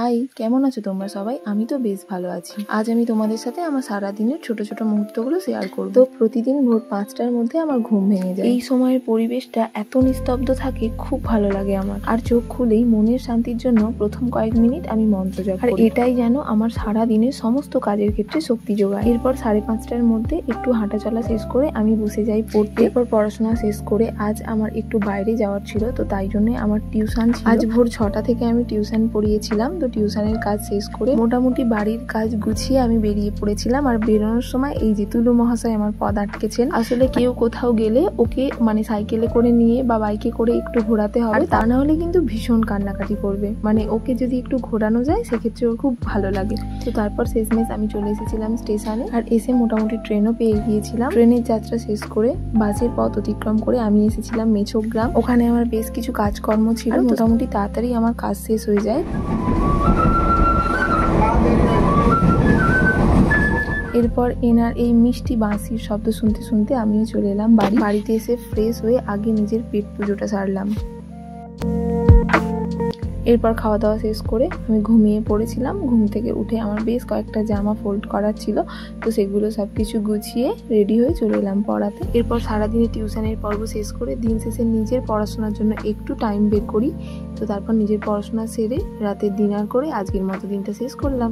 High, কেমন আছো তোমরা সবাই? আমি তো বেশ ভালো আছি। আজ আমি তোমাদের সাথে আমার সারাদিনের ছোট ছোট মুহূর্তগুলো শেয়ার করব। তো প্রতিদিন ভোর 5টার মধ্যে আমার ঘুম ভেঙে যায়। এই সময়ের পরিবেশটা এত নিস্তব্ধ থাকে, খুব ভালো লাগে আমার। আর চোখ খুলেই মনের শান্তির জন্য প্রথম কয়েক মিনিট আমি মন্ত্র জপ করি। আর এটাই যেন আমার সারা দিনের সমস্ত কাজের ক্ষেত্রে শক্তি যোগায়। এরপর 5:30টার মধ্যে একটু হাঁটা চলা শেষ করে আমি বসে যাই পড়তে। এরপর পড়াশোনা শেষ করে আজ আমার একটু বাইরে যাওয়ার ছিল, তো তাই জন্য আমার টিউশন ছিল। আজ ভোর 6টা থেকে আমি টিউশন পড়িয়েছিলাম। তো টিউশনের কাজ শেষ করে মোটামুটি বাড়ির কাজ গুছিয়ে আমি বেরিয়ে পড়েছিলাম। আর বেরোনোর সময় এই যে তুলু মহাশয় আমার পদ আটকেছেন। আসলে কেউ কোথাও গেলে ওকে সাইকেলে করে নিয়ে বা বাইকে করে একটু ঘোরাতে হবে, তা না হলে কিন্তু ভীষণ কান্নাকাটি করবে। ওকে যদি একটু ঘোরানো যায় সেক্ষেত্রে ওর খুব ভালো লাগে। তো তারপর শেষমেশ আমি চলে এসেছিলাম স্টেশনে। আর এসে মোটামুটি ট্রেনও পেয়ে গিয়েছিলাম। ট্রেনের যাত্রা শেষ করে বাসের পথ অতিক্রম করে আমি এসেছিলাম মেছোগ্রাম। ওখানে আমার বেশ কিছু কাজকর্ম ছিল, মোটামুটি তাড়াতাড়ি আমার কাজ শেষ হয়ে যায়। এরপর এনার এই মিষ্টি বাঁশির শব্দ শুনতে শুনতে আমিও চলে এলাম বাড়িতে এসে ফ্রেশ হয়ে আগে নিজের পেট পুজোটা সারলাম। এরপর খাওয়া দাওয়া শেষ করে আমি ঘুমিয়ে পড়েছিলাম। ঘুম থেকে উঠে আমার বেশ কয়েকটা জামা ফোল্ড করার ছিল, তো সেগুলো সবকিছু গুছিয়ে রেডি হয়ে চলে এলাম পড়াতে। এরপর সারাদিনে টিউশনের পর্ব শেষ করে দিন শেষে নিজের পড়াশোনার জন্য একটু টাইম বের করি। তো তারপর নিজের পড়াশোনা সেরে রাতে ডিনার করে আজকের মতো দিনটা শেষ করলাম।